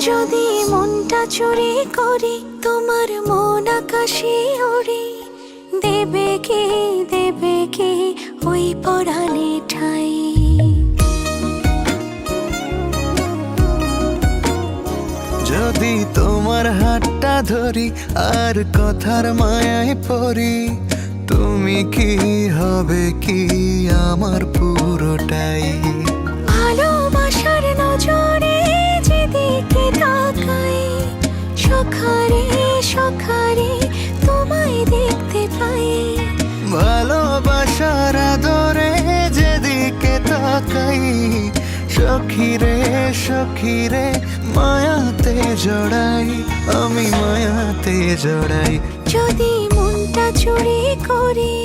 যদি মনটা চুরি করি তোমার মন আকাশে ওড়ে, দেবে কি ওই পরাণে ঠাই। যদি তোমার হাতটা ধরি আর কথার মায়ায় পড়ি, তুমি কি হবে কি আমার পুরোটাই। ভালোবাসার নজরে যেদিকে তাকাই, সখারে সখারে তোমায় দেখতে পাই। ভালোবাসার আদরে যেদিকে তাকাই, সখিরে সখিরে মায়াতে জড়াই, আমি মায়াতে জড়াই। যদি মনটা চুরি করি